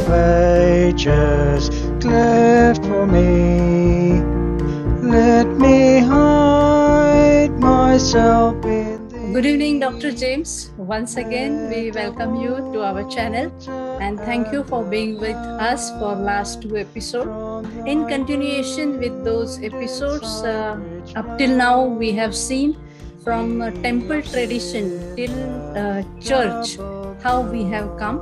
of ages cleft for me. Let me hide myself in thee. Good evening, Dr. James. Once again, we welcome you to our channel and thank you for being with us for last 2 episodes. In continuation with those episodes, up till now we have seen from temple tradition till church how we have come,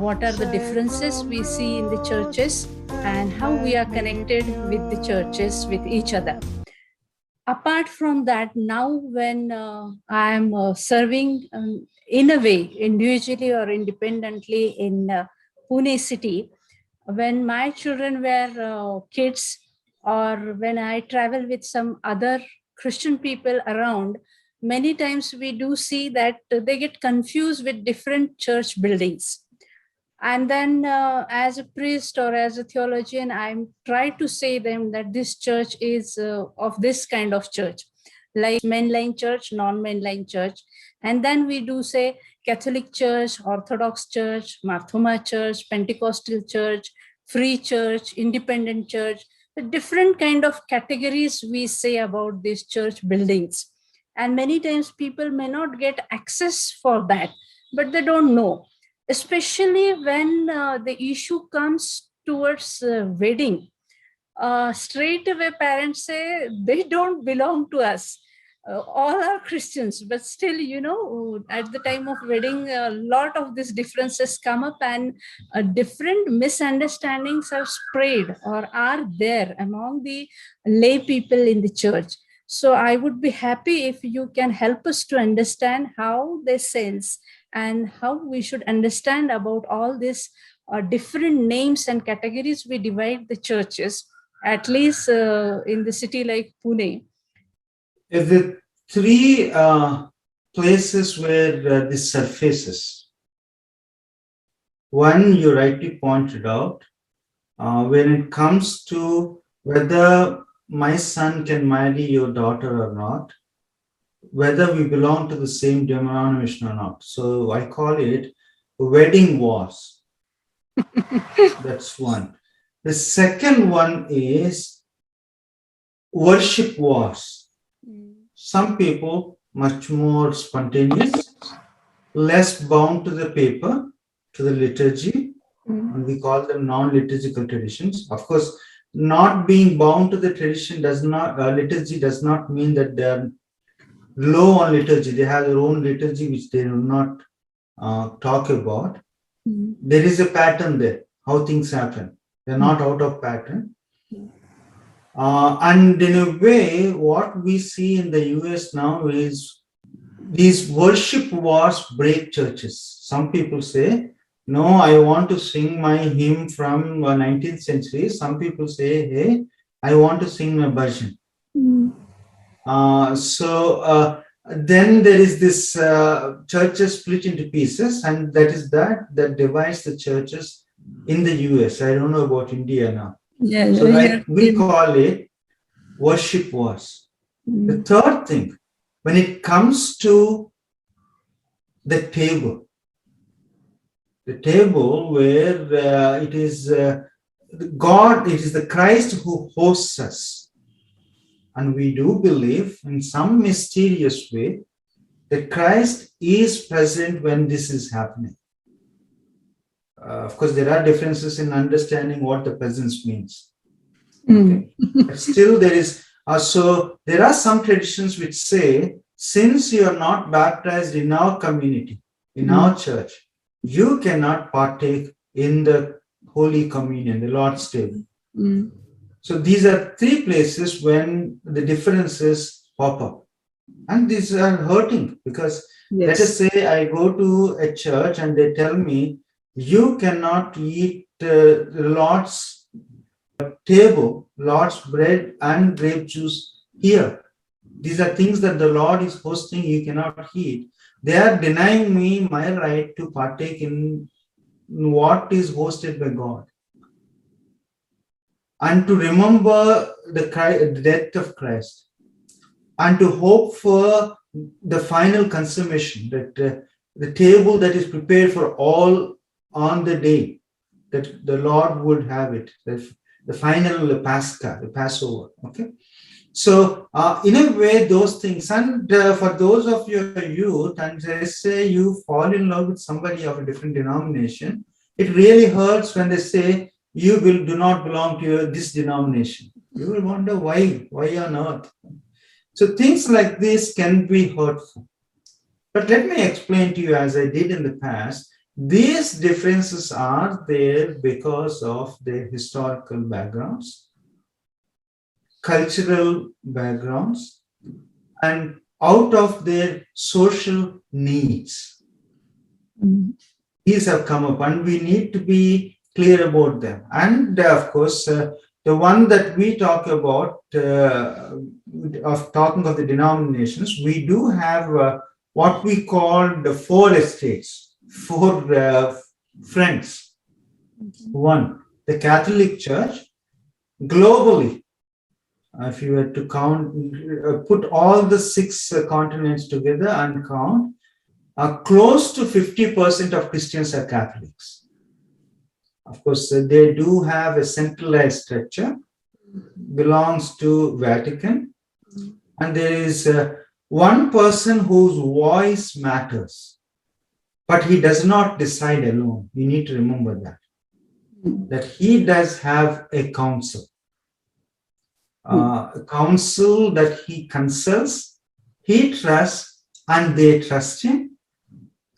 what are the differences we see in the churches and how we are connected with the churches with each other. Apart from that, now when I am serving in a way, individually or independently in Pune city, when my children were kids or when I travel with some other Christian people around, many times we do see that they get confused with different church buildings. And then as a priest or as a theologian, I try to say them that this church is of this kind of church, like mainline church, non-mainline church. And then we do say Catholic church, Orthodox church, Marthoma church, Pentecostal church, free church, independent church, the different kind of categories we say about these church buildings. And many times people may not get access for that, but they don't know, especially when the issue comes towards wedding. Straight away parents say they don't belong to us. All are Christians, but still, at the time of wedding, a lot of these differences come up and different misunderstandings are spread or are there among the lay people in the church. So I would be happy if you can help us to understand how they sense and how we should understand about all these different names and categories we divide the churches, at least in the city like Pune. If the three places where this surfaces, one you rightly pointed out, when it comes to whether my son can marry your daughter or not, whether we belong to the same denomination or not. So I call it wedding wars. That's one. The second one is worship wars. Some people much more spontaneous, less bound to the paper, to the liturgy, and we call them non-liturgical traditions. Of course, not being bound to the tradition does not, liturgy does not mean that they are low on liturgy. They have their own liturgy which they do not talk about. There is a pattern there, how things happen. They're not out of pattern. And in a way, what we see in the US now is these worship wars break churches. Some people say, no, I want to sing my hymn from 19th century. Some people say, hey, I want to sing my version. Then there is this churches split into pieces, and that divides the churches in the US. I don't know about India now. Yeah, so we call it worship wars. The third thing, when it comes to the table where it is God, it is the Christ who hosts us. And we do believe in some mysterious way that Christ is present when this is happening. Of course, there are differences in understanding what the presence means. Okay? But still, there is also, there are some traditions which say, since you are not baptized in our community, in our church, you cannot partake in the Holy Communion, the Lord's table. So these are three places when the differences pop up. And these are hurting because let us say I go to a church and they tell me, you cannot eat the Lord's table, Lord's bread and grape juice here. These are things that the Lord is hosting, you cannot eat. They are denying me my right to partake in what is hosted by God. And to remember the death of Christ. And to hope for the final consummation, that the table that is prepared for all on the day, that the Lord would have it, the final Pascha, the Passover. Okay. So in a way, those things, and for those of your youth, and they say you fall in love with somebody of a different denomination, it really hurts when they say you do not belong to this denomination. You will wonder why on earth. So things like this can be hurtful. But let me explain to you, as I did in the past, these differences are there because of their historical backgrounds, cultural backgrounds, and out of their social needs. These have come up, and we need to be clear about them. And of course, the one that we talk about, of talking of the denominations, we do have what we call the four estates, four friends. One, the Catholic Church, globally. If you were to count, put all the six continents together and count, close to 50% of Christians are Catholics. Of course, they do have a centralized structure, belongs to Vatican, and there is one person whose voice matters, but he does not decide alone. You need to remember that he does have a council. A council that he consults, he trusts, and they trust him.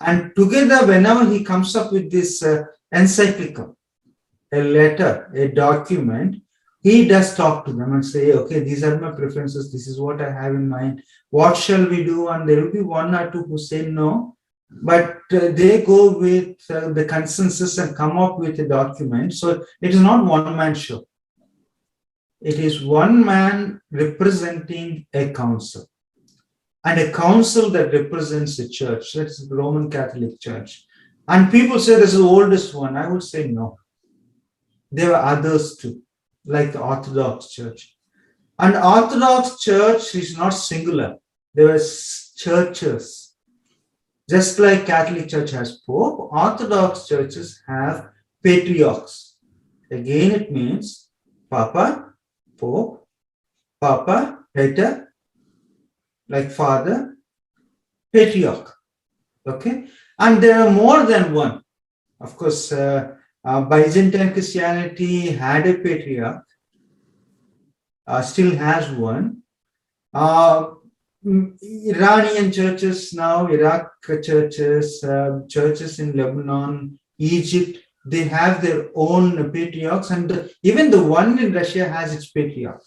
And together, whenever he comes up with this encyclical, a letter, a document, he does talk to them and say, okay, these are my preferences, this is what I have in mind, what shall we do? And there will be one or two who say no, but they go with the consensus and come up with a document. So it is not one-man show. It is one man representing a council, and a council that represents the church. That's the Roman Catholic Church. And people say this is the oldest one. I would say no. There are others too, like the Orthodox Church. And Orthodox Church is not singular. There are churches. Just like Catholic Church has Pope, Orthodox churches have patriarchs. Again, it means Papa, Pope, Papa, Pater, like Father, Patriarch. Okay? And there are more than one. Of course, Byzantine Christianity had a patriarch, still has one. Iranian churches now, Iraq churches, churches in Lebanon, Egypt, they have their own patriarchs, and even the one in Russia has its patriarch.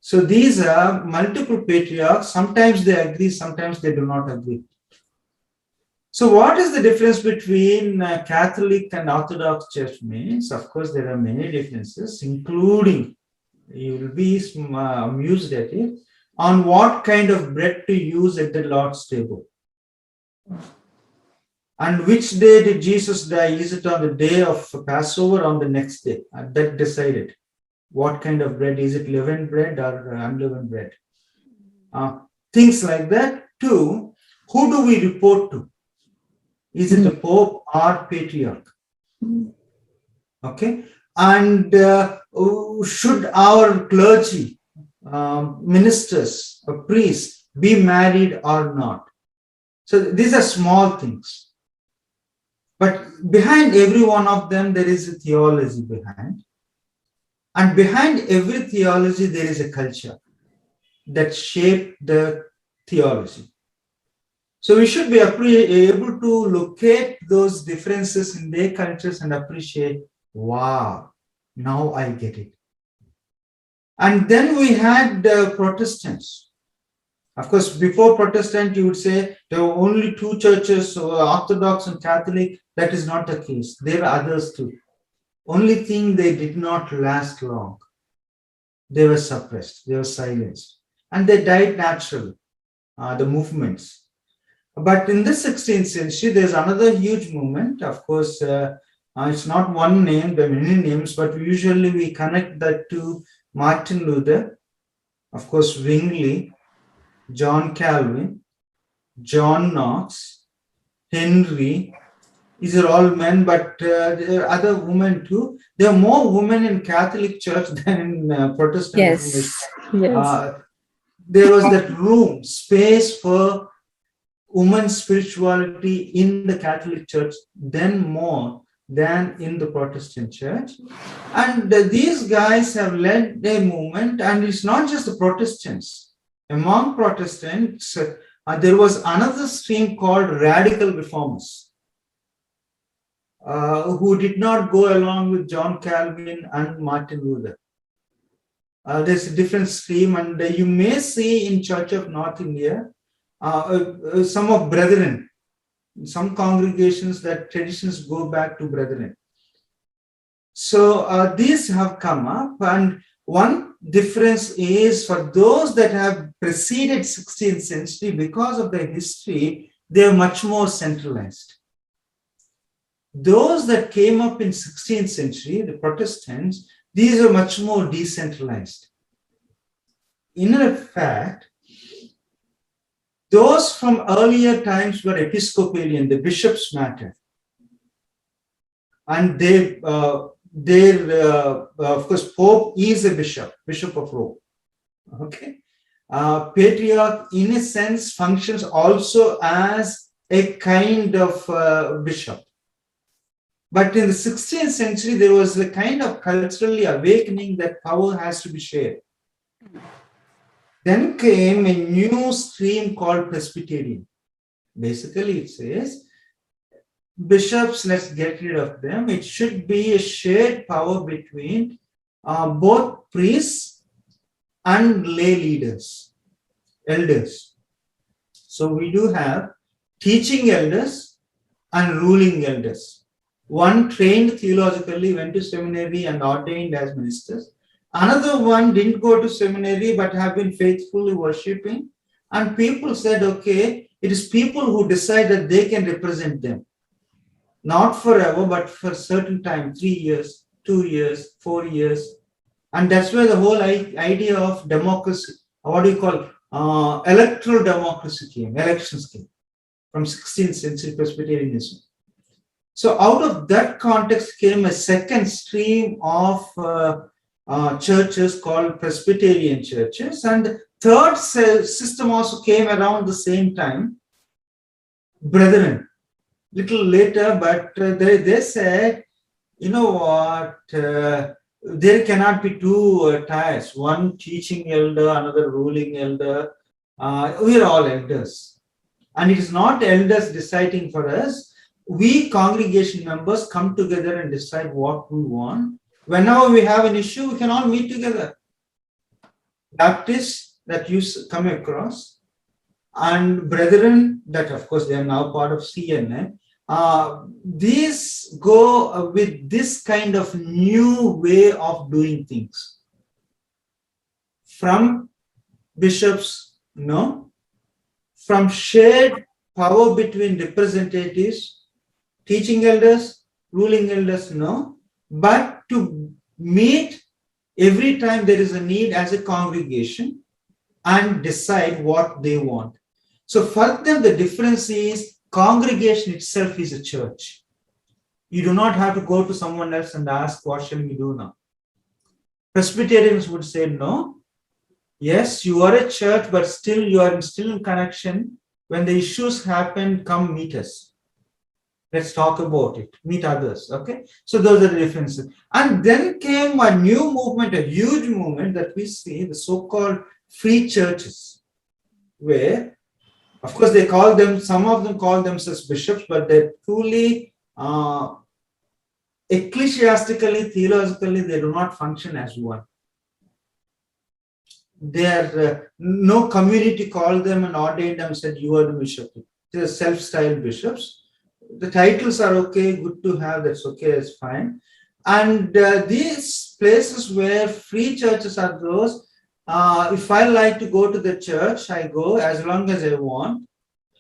So these are multiple patriarchs. Sometimes they agree, sometimes they do not agree. So what is the difference between Catholic and Orthodox Church means? Of course, there are many differences, including, you will be amused at it, on what kind of bread to use at the Lord's table. And which day did Jesus die? Is it on the day of Passover or on the next day? That decided what kind of bread. Is it leavened bread or unleavened bread? Things like that. Two, who do we report to? Is it the Pope or Patriarch? Okay. And should our clergy, ministers, or priests be married or not? So these are small things. But behind every one of them, there is a theology behind. And behind every theology, there is a culture that shaped the theology. So we should be able to locate those differences in their cultures and appreciate, wow, now I get it. And then we had Protestants. Of course, before Protestant, you would say there were only two churches, Orthodox and Catholic. That is not the case. There are others too. Only thing, they did not last long. They were suppressed, they were silenced, and they died naturally, the movements. But in the 16th century, there's another huge movement. Of course, it's not one name, there are many names, but usually we connect that to Martin Luther, of course, Zwingli, John Calvin, John Knox, Henry, These are all men, but there are other women too. There are more women in Catholic Church than in Protestant Reformation. Yes. There was that room, space for women's spirituality in the Catholic Church, then more than in the Protestant Church. And these guys have led a movement, and it's not just the Protestants. Among Protestants, there was another stream called radical reformers, who did not go along with John Calvin and Martin Luther. There's a different stream, and you may see in Church of North India some of brethren, some congregations that traditions go back to brethren. So these have come up, and one difference is for those that have preceded 16th century, because of their history, they are much more centralized. Those that came up in 16th century, the Protestants, these are much more decentralized. In fact, those from earlier times were Episcopalian, the bishops mattered. And of course, Pope is a bishop of Rome. Okay. Patriarch, in a sense, functions also as a kind of bishop. But in the 16th century, there was a kind of culturally awakening that power has to be shared. Then came a new stream called Presbyterian. Basically, it says, bishops, let's get rid of them. It should be a shared power between both priests and lay leaders, elders. So we do have teaching elders and ruling elders. One trained theologically, went to seminary and ordained as ministers. Another one didn't go to seminary but have been faithfully worshipping. And people said, okay, it is people who decide that they can represent them. Not forever, but for a certain time, 3 years, 2 years, 4 years. And that's where the whole idea of democracy, what do you call, electoral democracy came, elections came from 16th century Presbyterianism. So out of that context came a second stream of churches called Presbyterian churches, and the third system also came around the same time, brethren, little later, but they said, you know what, there cannot be two tiers, one teaching elder, another ruling elder. We are all elders, and it is not elders deciding for us. We congregation members come together and decide what we want. Whenever we have an issue, we can all meet together. Baptists that you come across, and brethren that, of course, they are now part of CNN. These go with this kind of new way of doing things. From bishops, no. From shared power between representatives, teaching elders, ruling elders, no. But to meet every time there is a need as a congregation and decide what they want. So for them, the difference is congregation itself is a church. You do not have to go to someone else and ask, what shall we do now? Presbyterians would say, no. Yes, you are a church, but still you are still in connection. When the issues happen, come meet us. Let's talk about it. Meet others. Okay. So those are the differences. And then came a new movement, a huge movement that we see, the so-called free churches, where, of course, they call them, some of them call themselves bishops, but they're truly ecclesiastically, theologically, they do not function as one. There, no community called them and ordained them and said, you are the bishop. They're self-styled bishops. The titles are okay, good to have, that's okay, that's fine. And these places where free churches are those, if I like to go to the church, I go as long as I want.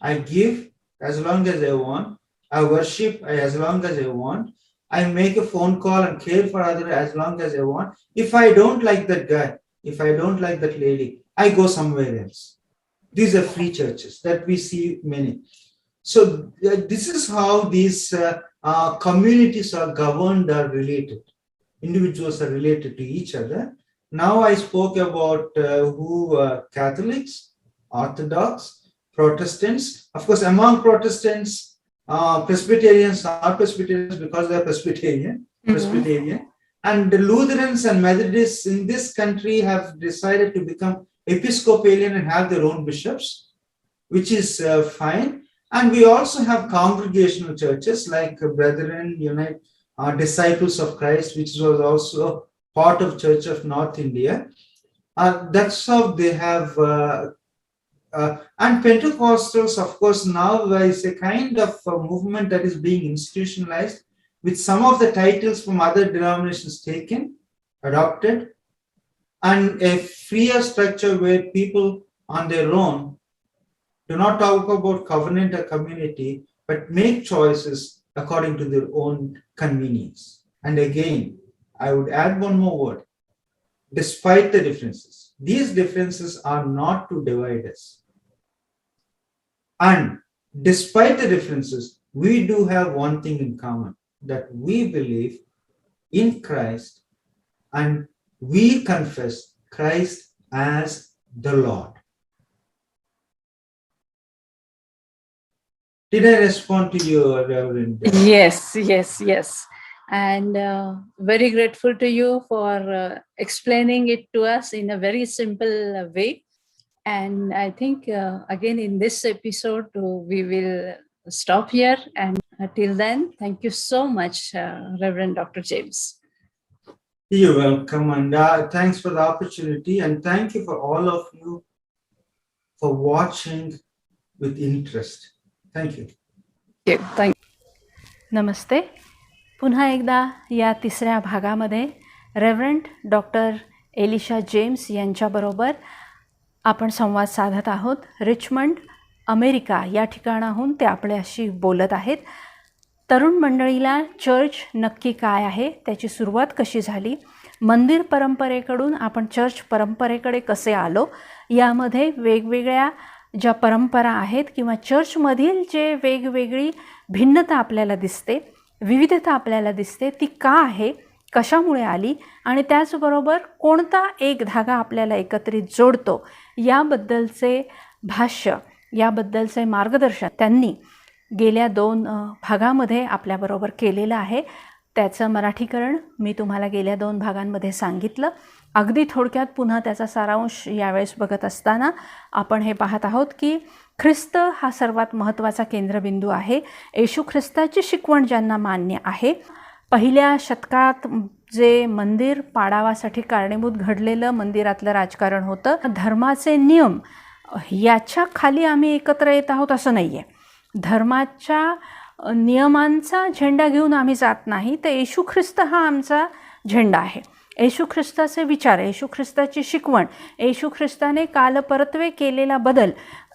I give as long as I want. I worship as long as I want. I make a phone call and care for others as long as I want. If I don't like that guy, if I don't like that lady, I go somewhere else. These are free churches that we see many. So this is how these communities are governed or related. Individuals are related to each other. Now I spoke about who Catholics, Orthodox, Protestants. Of course, among Protestants, Presbyterians are Presbyterians because they are Presbyterian. And the Lutherans and Methodists in this country have decided to become Episcopalian and have their own bishops, which is fine. And we also have congregational churches like Brethren, Disciples of Christ, which was also part of Church of North India. That's how they have, and Pentecostals, of course, now is a kind of a movement that is being institutionalized, with some of the titles from other denominations taken, adopted, and a freer structure where people on their own do not talk about covenant or community, but make choices according to their own convenience. And again, I would add one more word. Despite the differences, these differences are not to divide us. And despite the differences, we do have one thing in common, that we believe in Christ and we confess Christ as the Lord. Did I respond to you, Reverend? Yes. And very grateful to you for explaining it to us in a very simple way. And I think, again, in this episode, we will stop here. And till then, thank you so much, Reverend Dr. James. You're welcome. And thanks for the opportunity. And thank you for all of you for watching with interest. Thank you. Thank you. नमस्ते. पुन्हा एकदा या तिसऱ्या भागामध्ये reverend doctor Elisha James यांच्याबरोबर आपण संवाद साधत आहोत. रिचमंड, अमेरिका या ठिकाणाहून ते आपल्याशी बोलत आहेत. तरुण मंडळीला चर्च नक्की काय आहे, त्याची सुरुवात कशी झाली, मंदिर परंपरेकडून आपण चर्च परंपरेकडे कसे आलो, यामध्ये वेगवेगळ्या ज्या परंपरा आहेत किंवा चर्चमधील जे वेगवेगळी भिन्नता आपल्याला दिसते, विविधता आपल्याला दिसते, ती का आहे, कशामुळे आली आणि त्याचबरोबर कोणता एक धागा आपल्याला एकत्रित जोडतो, याबद्दलचे भाष्य, याबद्दलचे मार्गदर्शन त्यांनी गेल्या 2 भागामध्ये आपल्याबरोबर केलेलं आहे. त्याचं मराठीकरण मी तुम्हाला गेल्या 2 भागांमध्ये सांगितलं. अगदी थोडक्यात पुन्हा त्याचा सारांश यावेळेस बघत असताना आपण हे पाहत आहोत की ख्रिस्त हा सर्वात महत्त्वाचा केंद्रबिंदू आहे. येशू ख्रिस्ताची शिकवण ज्यांना मान्य आहे, पहिल्या शतकात जे मंदिर पाडावासाठी कारणीभूत घडलेलं मंदिरातलं राजकारण होतं, धर्माचे नियम याच्या खाली आम्ही एकत्र येत आहोत असं नाही आहे. धर्माच्या नियमांचा झेंडा घेऊन आम्ही जात नाही, तर येशू ख्रिस्त हा आमचा झेंडा आहे. येशू ख्रिस्ताचे विचार, येशू ख्रिस्ताची शिकवण, येशू ख्रिस्ताने कालपरत्वे केलेला बदल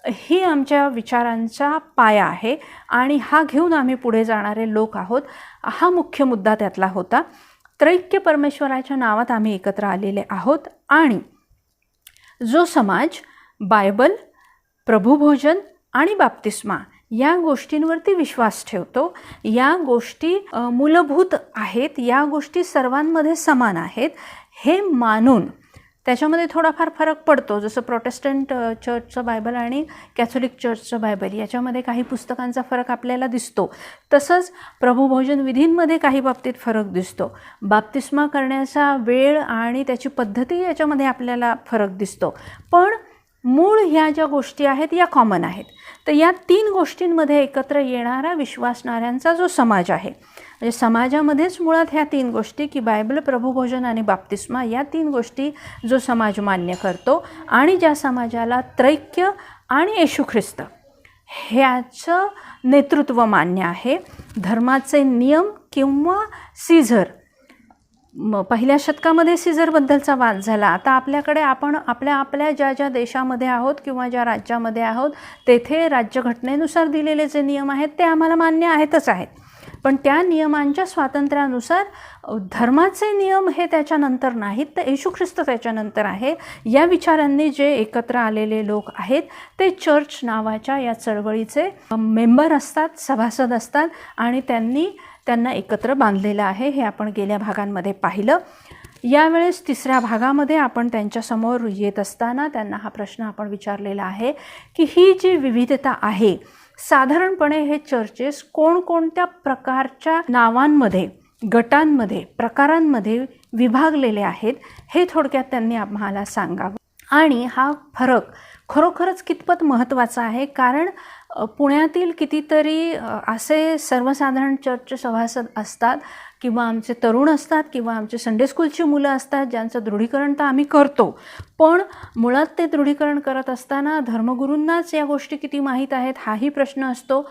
ही आमच्या विचारांचा पाया आहे आणि हा घेऊन आम्ही पुढे जाणारे लोक आहोत. हा मुख्य मुद्दा त्यातला होता. त्रैक्य परमेश्वराच्या नावात आम्ही एकत्र आलेले आहोत आणि जो समाज बायबल, प्रभुभोजन आणि बाप्तिस्मा या गोष्टींवरती विश्वास ठेवतो, या गोष्टी मूलभूत आहेत, या गोष्टी सर्वांमध्ये समान आहेत, हे मानून त्याच्यामध्ये थोडाफार फरक पडतो. जसं प्रोटेस्टंट चर्चचं बायबल आणि कॅथोलिक चर्चचं बायबल याच्यामध्ये काही पुस्तकांचा फरक आपल्याला दिसतो. तसंच प्रभुभोजन विधींमध्ये काही बाबतीत फरक दिसतो. बाप्तिस्मा करण्याचा वेळ आणि त्याची पद्धती याच्यामध्ये आपल्याला फरक दिसतो. पण मूळ ह्या ज्या गोष्टी आहेत या कॉमन आहेत. तर या 3 गोष्टींमध्ये एकत्र येणारा विश्वासणाऱ्यांचा जो समाज आहे, म्हणजे समाजामध्येच मुळात ह्या 3 गोष्टी की बायबल, प्रभुभोजन आणि बाप्तिस्मा या 3 गोष्टी जो समाज मान्य करतो आणि ज्या समाजाला त्रैक्य आणि येशू ख्रिस्त ह्याचं नेतृत्व मान्य आहे. धर्माचे नियम किंवा सीझर, पहिल्या शतकामध्ये सीझरबद्दलचा वाद झाला. आता आपल्याकडे आपण आपल्या ज्या देशामध्ये आहोत किंवा ज्या राज्यामध्ये आहोत तेथे राज्यघटनेनुसार दिलेले जे नियम आहेत ते आम्हाला मान्य आहेतच आहेत. पण त्या नियमांच्या स्वातंत्र्यानुसार धर्माचे नियम हे त्याच्यानंतर नाहीत, तर येशू ख्रिस्त त्याच्यानंतर आहे. या विचारांनी जे एकत्र आलेले लोक आहेत ते चर्च नावाच्या या चळवळीचे मेंबर असतात, सभासद असतात आणि त्यांनी त्यांना एकत्र बांधलेलं आहे, हे आपण गेल्या भागांमध्ये पाहिलं. यावेळेस तिसऱ्या भागामध्ये आपण त्यांच्यासमोर येत असताना त्यांना हा प्रश्न आपण विचारलेला आहे की ही जी विविधता आहे, साधारणपणे हे चर्चेस कोणकोणत्या प्रकारच्या नावांमध्ये, गटांमध्ये, प्रकारांमध्ये विभागलेले आहेत, हे थोडक्यात त्यांनी आम्हाला सांगावं. आणि हा फरक खरोखरच कितपत महत्त्वाचा आहे, कारण पुण्यातील कितीतरी असे सर्वसाधारण चर्च सभासद असतात किंवा आमचे तरुण असतात किंवा आमचे संडे स्कूलची मुलं असतात, ज्यांचं दृढीकरण तर आम्ही करतो, पण मुळात ते दृढीकरण करत असताना धर्मगुरूंनाच या गोष्टी किती माहीत आहेत हाही प्रश्न असतो.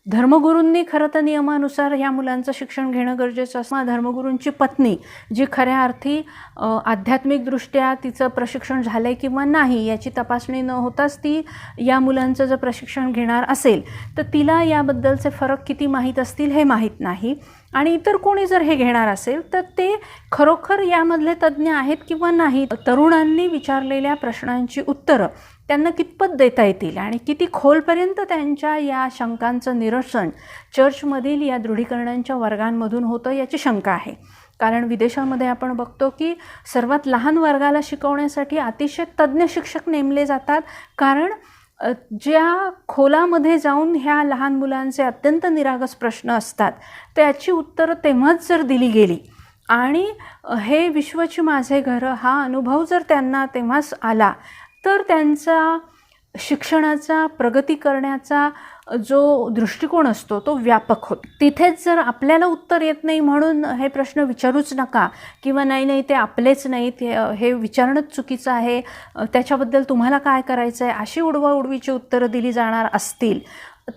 धर्मगुरूंनी खरं तर नियमानुसार ह्या मुलांचं शिक्षण घेणं गरजेचं असतं. धर्मगुरूंची पत्नी जी खऱ्या अर्थी आध्यात्मिकदृष्ट्या तिचं प्रशिक्षण झालं आहे किंवा नाही याची तपासणी न होताच ती या मुलांचं जर प्रशिक्षण घेणार असेल तर तिला याबद्दलचे फरक किती माहीत असतील हे माहीत नाही. आणि इतर कोणी जर हे घेणार असेल तर ते खरोखर यामधले तज्ज्ञ आहेत किंवा नाही. तरुणांनी विचारलेल्या प्रश्नांची उत्तरं त्यांना कितपत देता येतील आणि किती खोलपर्यंत त्यांच्या या शंकांचं निरसन चर्चमधील या दृढीकरणांच्या वर्गांमधून होतं याची शंका आहे. कारण विदेशामध्ये आपण बघतो की सर्वात लहान वर्गाला शिकवण्यासाठी अतिशय तज्ज्ञ शिक्षक नेमले जातात, कारण ज्या खोलामध्ये जाऊन ह्या लहान मुलांचे अत्यंत निरागस प्रश्न असतात त्याची उत्तरं तेव्हाच जर दिली गेली आणि हे विश्वची माझे घर हा अनुभव जर त्यांना तेव्हाच आला तर त्यांचा शिक्षणाचा, प्रगती करण्याचा जो दृष्टिकोन असतो तो व्यापक होतो. तिथेच जर आपल्याला उत्तर येत नाही म्हणून हे प्रश्न विचारूच नका किंवा नाही ते आपलेच नाहीत, हे विचारणंच चुकीचं आहे, त्याच्याबद्दल तुम्हाला काय करायचं आहे, अशी उडवाउडवीची उत्तरं दिली जाणार असतील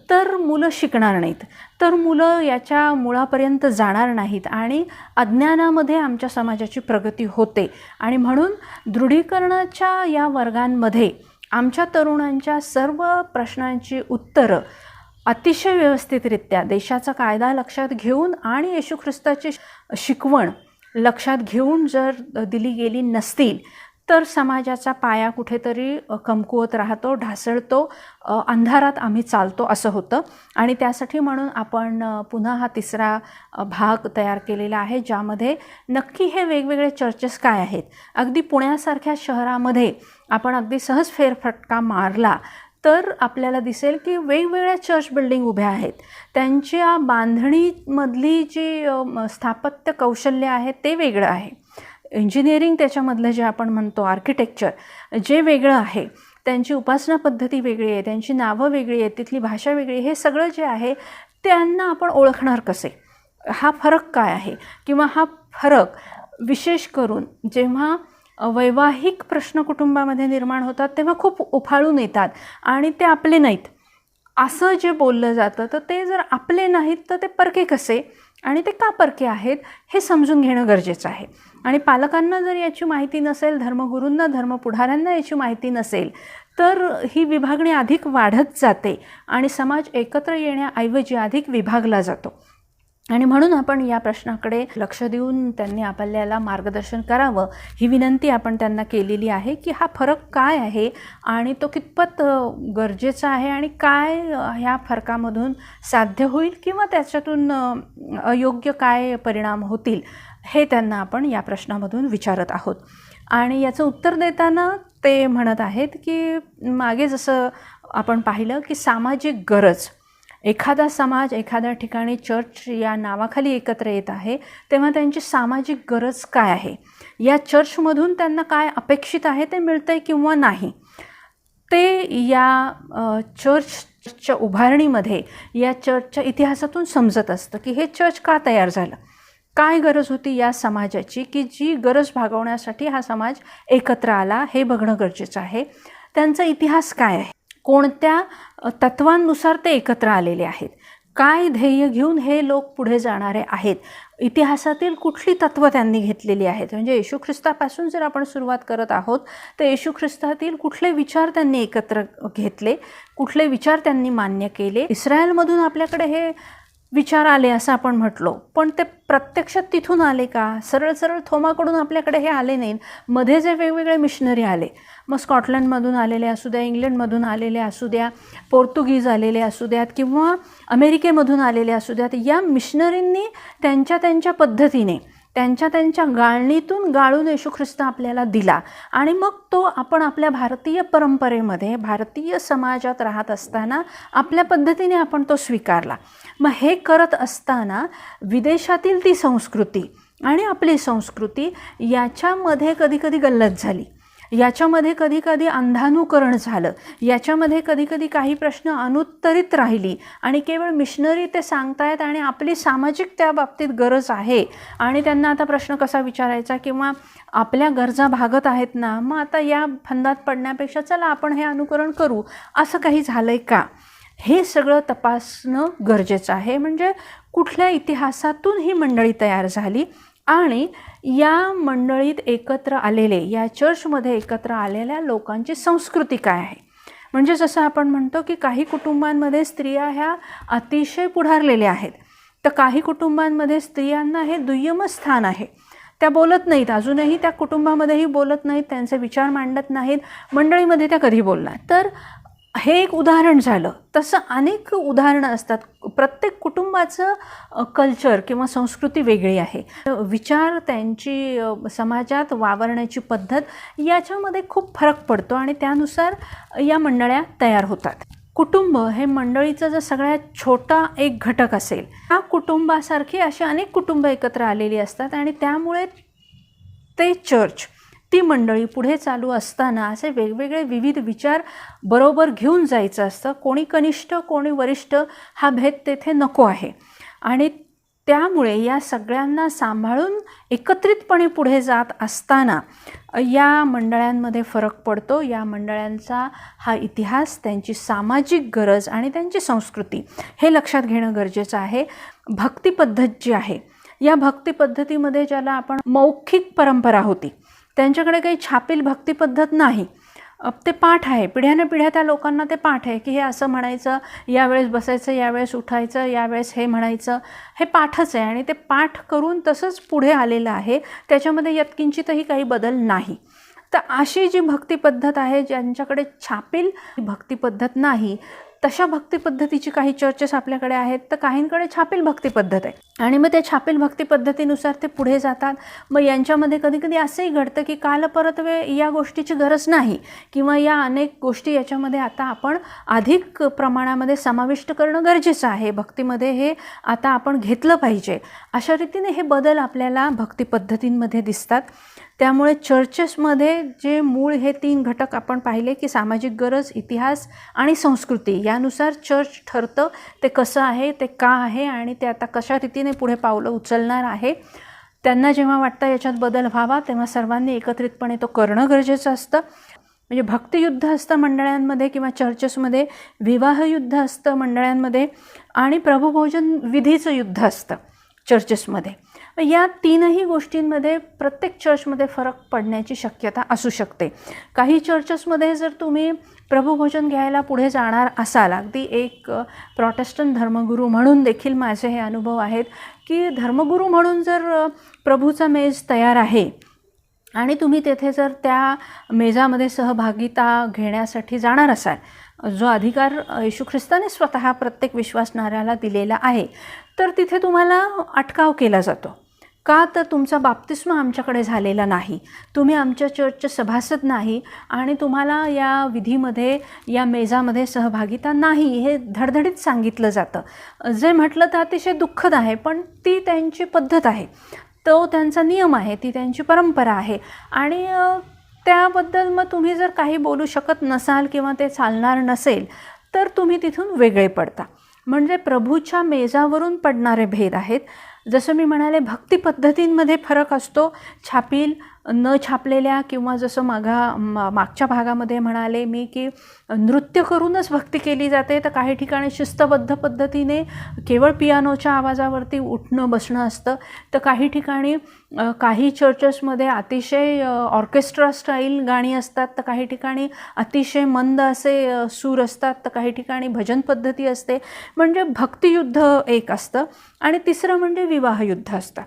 तर मुलं शिकणार नाहीत, तर मुलं याच्या मुळापर्यंत जाणार नाहीत आणि अज्ञानामध्ये आमच्या समाजाची प्रगती होते. आणि म्हणून दृढीकरणाच्या या वर्गांमध्ये आमच्या तरुणांच्या सर्व प्रश्नांची उत्तरं अतिशय व्यवस्थितरित्या देशाचा कायदा लक्षात घेऊन आणि येशू ख्रिस्ताची शिकवण लक्षात घेऊन जर दिली गेली नसतील तर समाजाचा पाया कुठेतरी कमकुवत राहतो, ढासळतो, अंधारात आम्ही चालतो असं होतं. आणि त्यासाठी म्हणून आपण पुन्हा हा तिसरा भाग तयार केलेला आहे, ज्यामध्ये नक्की हे वेगवेगळे चर्चेस काय आहेत. अगदी पुण्यासारख्या शहरामध्ये आपण अगदी सहज फेरफटका मारला तर आपल्याला दिसेल की वेगवेगळ्या चर्च बिल्डिंग उभ्या आहेत. त्यांच्या बांधणीमधली जी स्थापत्य कौशल्य आहे ते वेगळं आहे, इंजिनिअरिंग त्याच्यामधलं जे आपण म्हणतो आर्किटेक्चर जे वेगळं आहे, त्यांची उपासना पद्धती वेगळी आहे, त्यांची नावं वेगळी आहेत, तिथली भाषा वेगळी, हे सगळं जे आहे त्यांना आपण ओळखणार कसे, हा फरक काय आहे. किंवा हा फरक विशेष करून जेव्हा वैवाहिक प्रश्न कुटुंबामध्ये निर्माण होतात तेव्हा खूप उफाळून येतात आणि ते आपले नाहीत असं जे बोललं जातं, तर ते जर आपले नाहीत तर ते परके कसे आणि ते का परके आहेत हे समजून घेणं गरजेचं आहे. आणि पालकांना जर याची माहिती नसेल, धर्मगुरूंना, धर्मपुढाऱ्यांना याची माहिती नसेल तर ही विभागणी अधिक वाढत जाते आणि समाज एकत्र येण्याऐवजी अधिक विभागला जातो. आणि म्हणून आपण या प्रश्नाकडे लक्ष देऊन त्यांनी आपल्याला मार्गदर्शन करावं ही विनंती आपण त्यांना केलेली आहे की हा फरक काय आहे आणि तो कितपत गरजेचा आहे आणि काय ह्या फरकामधून साध्य होईल किंवा त्याच्यातून अयोग्य काय परिणाम होतील हे त्यांना आपण या प्रश्नामधून विचारत आहोत. आणि याचं उत्तर देताना ते म्हणत आहेत की मागे जसं आपण पाहिलं की सामाजिक गरज, एखादा समाज एखाद्या ठिकाणी चर्च या नावाखाली एकत्र येत आहे तेव्हा त्यांची सामाजिक गरज काय आहे, या चर्चमधून त्यांना काय अपेक्षित आहे ते मिळतंय किंवा नाही, ते या चर्चच्या उभारणीमध्ये, या चर्चच्या इतिहासातून समजत असतं की हे चर्च का तयार झालं, काय गरज होती या समाजाची की जी गरज भागवण्यासाठी हा समाज एकत्र आला, हे बघणं गरजेचं आहे. त्यांचा इतिहास काय आहे, कोणत्या तत्वांनुसार ते एकत्र आलेले आहेत, काय ध्येय घेऊन हे लोक पुढे जाणारे आहेत, इतिहासातील कुठली तत्त्व त्यांनी घेतलेली आहेत. म्हणजे येशू ख्रिस्तापासून जर आपण सुरुवात करत आहोत तर येशू ख्रिस्तातील कुठले विचार त्यांनी एकत्र घेतले, कुठले विचार त्यांनी मान्य केले. इस्रायलमधून आपल्याकडे हे विचार आले असं आपण म्हटलो, पण ते प्रत्यक्षात तिथून आले का? सरळ सरळ थोमाकडून आपल्याकडे हे आले नाहीत. मध्ये जे वेगवेगळे मिशनरी आले, मग स्कॉटलंडमधून आलेले असू द्या, इंग्लंडमधून आलेले असू द्या, पोर्तुगीज आलेले असू द्यात किंवा अमेरिकेमधून आलेले असू द्यात, या मिशनरींनी त्यांच्या त्यांच्या पद्धतीने त्यांच्या गाळणीतून गाळून येशू ख्रिस्त आपल्याला दिला. आणि मग तो आपण आपल्या भारतीय परंपरेमध्ये, भारतीय समाजात राहत असताना आपल्या पद्धतीने आपण तो स्वीकारला. मग हे करत असताना विदेशातील ती संस्कृती आणि आपली संस्कृती याच्यामध्ये कधीकधी गल्लत झाली, याच्यामध्ये कधीकधी अंधानुकरण झालं, याच्यामध्ये कधीकधी काही प्रश्न अनुत्तरित राहिली आणि केवळ मिशनरी ते सांगतायत आणि आपली सामाजिक त्या बाबतीत गरज आहे आणि त्यांना आता प्रश्न कसा विचारायचा किंवा आपल्या गरजा भागत आहेत ना, मग आता या फंदात पडण्यापेक्षा चला आपण हे अनुकरण करू, असं काही झालं आहे का? हे सगळं तपासणं गरजेचं आहे. म्हणजे कुठल्या इतिहासातून ही मंडळी तयार झाली आणि या मंडळीत एकत्र आलेले, या चर्चमध्ये एकत्र आलेल्या लोकांची संस्कृती काय आहे. म्हणजे जसं आपण म्हणतो की काही कुटुंबांमध्ये स्त्रिया ह्या अतिशय पुढारलेल्या आहेत, तर काही कुटुंबांमध्ये स्त्रियांना हे दुय्यम स्थान आहे. त्या बोलत नाहीत, अजूनही त्या कुटुंबामध्येही बोलत नाहीत, त्यांचे विचार मांडत नाहीत, मंडळीमध्ये त्या कधी बोलणार. तर हे एक उदाहरण झालं. तसं अनेक उदाहरणं असतात. प्रत्येक कुटुंबाचं कल्चर किंवा संस्कृती वेगळी आहे, विचार त्यांची समाजात वावरण्याची पद्धत याच्यामध्ये खूप फरक पडतो आणि त्यानुसार या मंडळ्या तयार होतात. कुटुंब हे मंडळीचा जर सगळ्यात छोटा एक घटक असेल, त्या कुटुंबासारखी अशी अनेक कुटुंब एकत्र आलेली असतात आणि त्यामुळे ते चर्च, ती मंडळी पुढे चालू असताना असे वेगवेगळे विविध विचार बरोबर घेऊन जायचं असतं. कोणी कनिष्ठ कोणी वरिष्ठ हा भेद तेथे नको आहे आणि त्यामुळे या सगळ्यांना सांभाळून एकत्रितपणे पुढे जात असताना या मंडळांमध्ये फरक पडतो. या मंडळांचा हा इतिहास, त्यांची सामाजिक गरज आणि त्यांची संस्कृती हे लक्षात घेणं गरजेचं आहे. भक्ती पद्धत जी आहे, या भक्ती पद्धतीमध्ये ज्याला आपण मौखिक परंपरा होती, त्यांच्याकडे काही छापील भक्ती पद्धत नाही. ते पाठ आहे, पिढ्यानपिढ्या त्या लोकांना ते पाठ आहे की हे असं म्हणायचं, यावेळेस बसायचं, यावेळेस उठायचं, यावेळेस हे म्हणायचं, हे पाठच आहे आणि ते पाठ करून तसंच पुढे आलेलं आहे. त्याच्यामध्ये यत्किंचितही काही बदल नाही. तर अशी जी भक्ती पद्धत आहे, ज्यांच्याकडे छापील भक्ती पद्धत नाही, तशा भक्ती पद्धतीची काही चर्चेस आपल्याकडे आहेत, तर काहींकडे छापील भक्ती पद्धत आहे आणि मग त्या छापील भक्ती पद्धतीनुसार ते पुढे जातात. मग यांच्यामध्ये कधीकधी असंही घडतं की कालपरत्वे या गोष्टीची गरज नाही किंवा या अनेक गोष्टी याच्यामध्ये आता आपण अधिक प्रमाणामध्ये समाविष्ट करणं गरजेचं आहे, भक्तीमध्ये हे आता आपण घेतलं पाहिजे. अशा रीतीने हे बदल आपल्याला भक्ती पद्धतींमध्ये दिसतात. त्यामुळे चर्चेसमध्ये जे मूळ हे 3 घटक आपण पाहिले की सामाजिक गरज, इतिहास आणि संस्कृती, यानुसार चर्च ठरतं ते कसं आहे, ते का आहे आणि ते आता कशा रीतीने पुढे पावलं उचलणार आहे. त्यांना जेव्हा वाटतं याच्यात बदल व्हावा, तेव्हा सर्वांनी एकत्रितपणे तो करणं गरजेचं असतं. म्हणजे भक्तियुद्ध असतं मंडळांमध्ये किंवा चर्चेसमध्ये, विवाहयुद्ध असतं मंडळांमध्ये आणि प्रभुभोजन विधीचं युद्ध असतं चर्चेसमध्ये. या 3ही गोष्टींमध्ये प्रत्येक चर्चमध्ये फरक पडण्याची शक्यता असू शकते. काही चर्चेसमध्ये जर तुम्ही प्रभुभोजन घ्यायला पुढे जाणार असाल, अगदी एक प्रोटेस्टंट धर्मगुरू म्हणून देखील माझे हे अनुभव आहेत की धर्मगुरू म्हणून जर प्रभूचा मेज तयार आहे आणि तुम्ही तेथे जर त्या मेजामध्ये सहभागिता घेण्यासाठी जाणार असाल, जो अधिकार येशू ख्रिस्ताने स्वतः प्रत्येक विश्वासणाऱ्याला दिलेला आहे, तर तिथे तुम्हाला अटकाव केला जातो. का? तर तुमचा बाप्तिस्मा आमच्याकडे झालेला नाही, तुम्ही आमच्या चर्चचे सभासद नाही आणि तुम्हाला या विधीमध्ये, या मेजामध्ये सहभागिता नाही, हे धडधडीत सांगितलं जातं. जे म्हटलं तर अतिशय दुःखद आहे, पण ती त्यांची पद्धत आहे, तो त्यांचा नियम आहे, ती त्यांची परंपरा आहे आणि त्याबद्दल मग तुम्ही जर काही बोलू शकत नसाल किंवा ते चालणार नसेल, तर तुम्ही तिथून वेगळे पडता. म्हणजे प्रभूच्या मेजावरून पडणारे भेद आहेत. जसं मी म्हणाले, भक्ती पद्धतींमध्ये फरक असतो, छापील न छापलेल्या किंवा जसं मागच्या भागामध्ये म्हणाले मी की नृत्य करूनच भक्ती केली जाते, तर काही ठिकाणी शिस्तबद्ध पद्धतीने केवळ पियानोच्या आवाजावरती उठणं बसणं असतं, तर काही ठिकाणी काही चर्चेसमध्ये अतिशय ऑर्केस्ट्रा स्टाईल गाणी असतात, तर काही ठिकाणी अतिशय मंद असे सूर असतात, तर काही ठिकाणी भजन पद्धती असते. म्हणजे भक्तियुद्ध एक असतं आणि तिसरं म्हणजे विवाहयुद्ध असतं.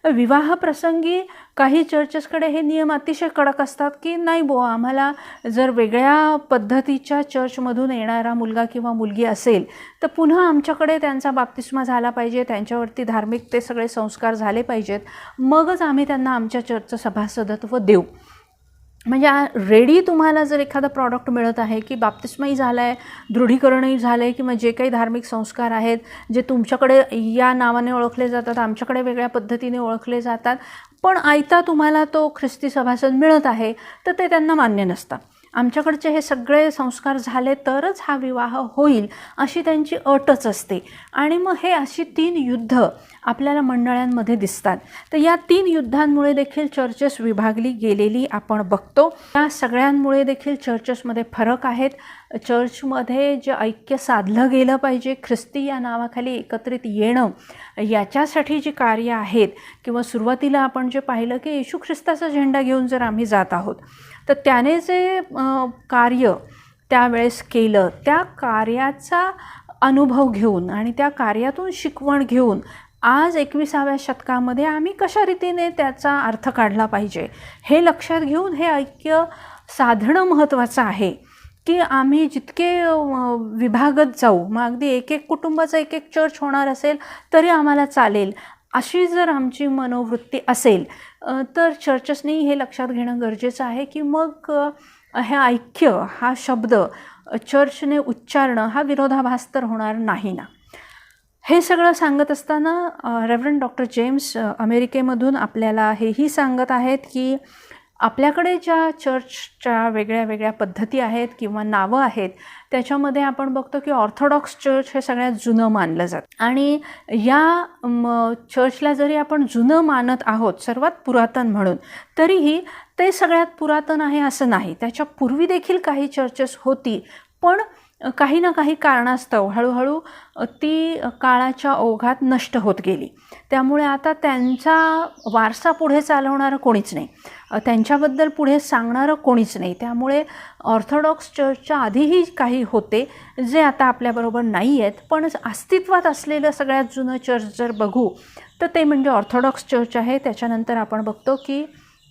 विवाह प्रसंगी काही चर्चेसकडे हे नियम अतिशय कडक असतात की नाही बुवा, आम्हाला जर वेगळ्या पद्धतीच्या चर्चमधून येणारा मुलगा किंवा मुलगी असेल तर पुन्हा आमच्याकडे त्यांचा बाप्तिस्मा झाला पाहिजे, त्यांच्यावरती धार्मिक ते सगळे संस्कार झाले पाहिजेत, मगच आम्ही त्यांना आमच्या चर्चचं सभासदत्व देऊ. म्हणजे रेडी तुम्हाला जर एखादं प्रॉडक्ट मिळत आहे की बाप्तिस्माही झाला आहे, दृढीकरणही झालं आहे, किंवा जे काही धार्मिक संस्कार आहेत जे तुमच्याकडे या नावाने ओळखले जातात, आमच्याकडे वेगळ्या पद्धतीने ओळखले जातात, पण आयता तुम्हाला तो ख्रिस्ती सभासद मिळत आहे, तर ते त्यांना मान्य नसतं. आमच्याकडचे हे सगळे संस्कार झाले तरच हा विवाह होईल अशी त्यांची अटच असते. आणि मग हे अशी 3 युद्ध आपल्याला मंडळांमध्ये दिसतात. तर या 3 युद्धांमुळे देखील चर्चेस विभागली गेलेली आपण बघतो. या सगळ्यांमुळे देखील चर्चेसमध्ये फरक आहेत. चर्चमध्ये जे ऐक्य साधलं गेलं पाहिजे, ख्रिस्ती या नावाखाली एकत्रित येणं, याच्यासाठी जी कार्य आहेत, किंवा सुरुवातीला आपण जे पाहिलं की येशू ख्रिस्ताचा झेंडा घेऊन जर आम्ही जात आहोत, तर त्याने जे कार्य त्यावेळेस केलं, त्या कार्याचा अनुभव घेऊन आणि त्या कार्यातून शिकवण घेऊन आज 21व्या शतकामध्ये आम्ही कशा रीतीने त्याचा अर्थ काढला पाहिजे हे लक्षात घेऊन हे ऐक्य साधणं महत्त्वाचं आहे. की आम्ही जितके विभागत जाऊ, मग अगदी एक कुटुंबाचं एक चर्च होणार असेल तरी आम्हाला चालेल, अशी जर आमची मनोवृत्ती असेल तर चर्चेसनी हे लक्षात घेणं गरजेचं आहे की मग हे ऐक्य हा शब्द चर्चने उच्चारणं हा विरोधाभास तर होणार नाही ना. हे सगळं सांगत असताना रेव्हरंड डॉक्टर जेम्स अमेरिकेमधून आपल्याला हेही सांगत आहेत की आपल्याकडे ज्या चर्चच्या वेगळ्या वेगळ्या पद्धती आहेत किंवा नावं आहेत, त्याच्यामध्ये आपण बघतो की ऑर्थोडॉक्स चर्च हे सगळ्यात जुनं मानलं जातं. आणि या चर्चला जरी आपण जुनं मानत आहोत सर्वात पुरातन म्हणून, तरीही ते सगळ्यात पुरातन आहे असं नाही. त्याच्या पूर्वी देखील काही चर्चेस होती, पण काही ना काही कारणास्तव हळूहळू ती काळाच्या ओघात नष्ट होत गेली. त्यामुळे आता त्यांचा वारसा पुढे चालवणारं कोणीच नाही, त्यांच्याबद्दल पुढे सांगणारं कोणीच नाही. त्यामुळे ऑर्थोडॉक्स चर्चच्या आधीही काही होते जे आता आपल्याबरोबर नाही आहेत, पण अस्तित्वात असलेलं सगळ्यात जुनं चर्च जर बघू तर ते म्हणजे ऑर्थोडॉक्स चर्च आहे. त्याच्यानंतर आपण बघतो की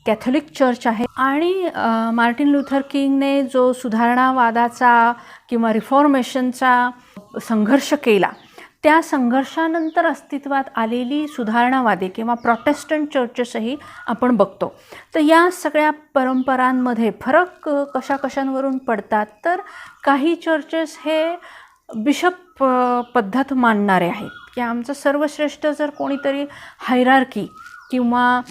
कॅथोलिक चर्च आहे. आणि मार्टिन लुथर किंगने जो सुधारणावादाचा किंवा रिफॉर्मेशनचा संघर्ष केला, त्या संघर्षानंतर अस्तित्वात आलेली सुधारणावादी किंवा प्रोटेस्टंट चर्चेसही आपण बघतो. तर या सगळ्या परंपरांमध्ये फरक कशाकशांवरून पडतात, तर काही चर्चेस हे बिशप पद्धत मानणारे आहेत की आमचं सर्वश्रेष्ठ जर कोणीतरी हायरार्की किंवा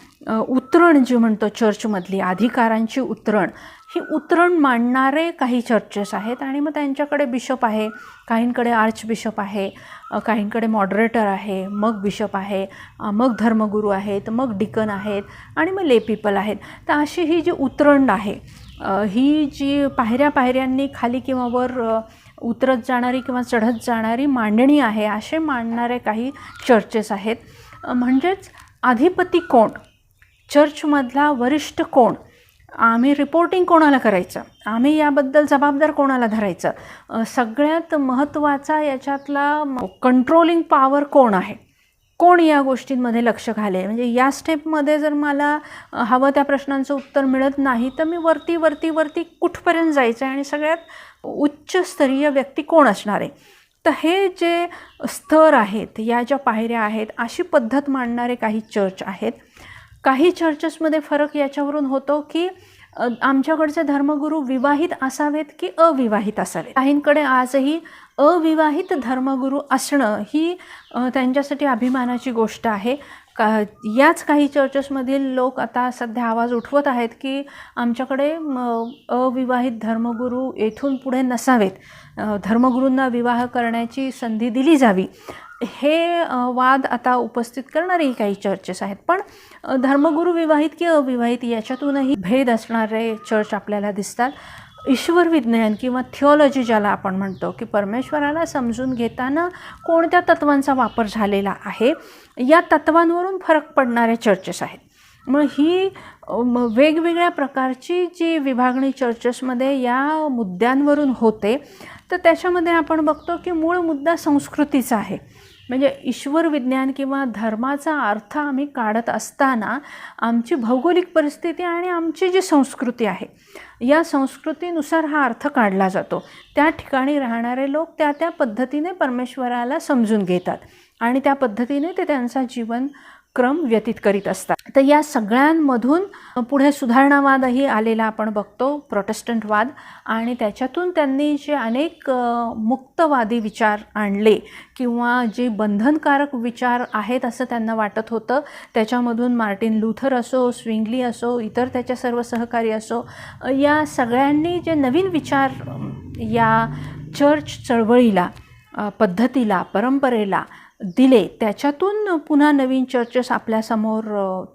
उतरण जी म्हणतो चर्चमधली अधिकारांची उतरण, ही उतरण मांडणारे काही चर्चेस आहेत. आणि मग त्यांच्याकडे बिशप आहे, काहींकडे आर्च बिशप आहे, काहींकडे मॉडरेटर आहे, मग बिशप आहे, मग धर्मगुरू आहेत, मग डिकन आहेत आणि मग ले पीपल आहेत. तर अशी ही जी उतरण आहे, ही जी पायऱ्यांनी खाली किंवा वर उतरत जाणारी किंवा चढत जाणारी मांडणी आहे, असे मांडणारे काही चर्चेस आहेत. म्हणजेच अधिपती कोण, चर्चमधला वरिष्ठ कोण, आम्ही रिपोर्टिंग कोणाला करायचं, आम्ही याबद्दल जबाबदार कोणाला धरायचं, सगळ्यात महत्त्वाचा याच्यातला कंट्रोलिंग पॉवर कोण आहे, कोण या गोष्टींमध्ये लक्ष घालेल. म्हणजे या स्टेपमध्ये जर मला हवं त्या प्रश्नांचं उत्तर मिळत नाही तर मी वरती कुठपर्यंत जायचं आणि सगळ्यात उच्चस्तरीय व्यक्ती कोण असणार आहे. तर हे जे स्तर आहेत, या ज्या पायऱ्या आहेत, अशी पद्धत मांडणारे काही चर्च आहेत. काही चर्चेसमध्ये फरक याच्यावरून होतो की आमच्याकडचे धर्मगुरू विवाहित असावेत की अविवाहित असावेत. काहींकडे आजही अविवाहित धर्मगुरू असणं ही त्यांच्यासाठी अभिमानाची गोष्ट आहे. याच काही चर्चेसमधील लोक आता सध्या आवाज उठवत आहेत की आमच्याकडे अविवाहित धर्मगुरू येथून पुढे नसावेत, धर्मगुरूंना विवाह करण्याची संधी दिली जावी. हे वाद आता उपस्थित करणारेही काही चर्चेस आहेत. पण धर्मगुरू विवाहित की अविवाहित याच्यातूनही भेद असणारे चर्च आपल्याला दिसतात. ईश्वर विज्ञान किंवा थिओलॉजी ज्याला आपण म्हणतो की परमेश्वराला समजून घेताना कोणत्या तत्वांचा वापर झालेला आहे, या तत्वांवरून फरक पडणारे चर्चेस आहेत. मग ही वेगवेगळ्या प्रकारची जी विभागणी चर्चेसमध्ये या मुद्द्यांवरून होते, तर त्याच्यामध्ये आपण बघतो की मूळ मुद्दा संस्कृतीचा आहे. म्हणजे ईश्वर विज्ञान किंवा धर्माचा अर्थ आम्ही काढत असताना आमची भौगोलिक परिस्थिती आणि आमची जी संस्कृती आहे, या संस्कृतीनुसार हा अर्थ काढला जातो. त्या ठिकाणी राहणारे लोक त्या त्या पद्धतीने परमेश्वराला समजून घेतात आणि त्या पद्धतीने ते त्यांचा जीवनक्रम व्यतीत करीत असतात. तर या सगळ्यांमधून पुढे सुधारणावादही आलेला आपण बघतो, प्रोटेस्टंटवाद, आणि त्याच्यातून त्यांनी जे अनेक मुक्तवादी विचार आणले किंवा जे बंधनकारक विचार आहेत असं त्यांना वाटत होतं, त्याच्यामधून मार्टिन लुथर असो, स्विंगली असो, इतर त्याच्या सर्व सहकारी असो, या सगळ्यांनी जे नवीन विचार या चर्च चळवळीला, पद्धतीला, परंपरेला दिले, त्याच्यातून पुन्हा नवीन चर्चेस आपल्यासमोर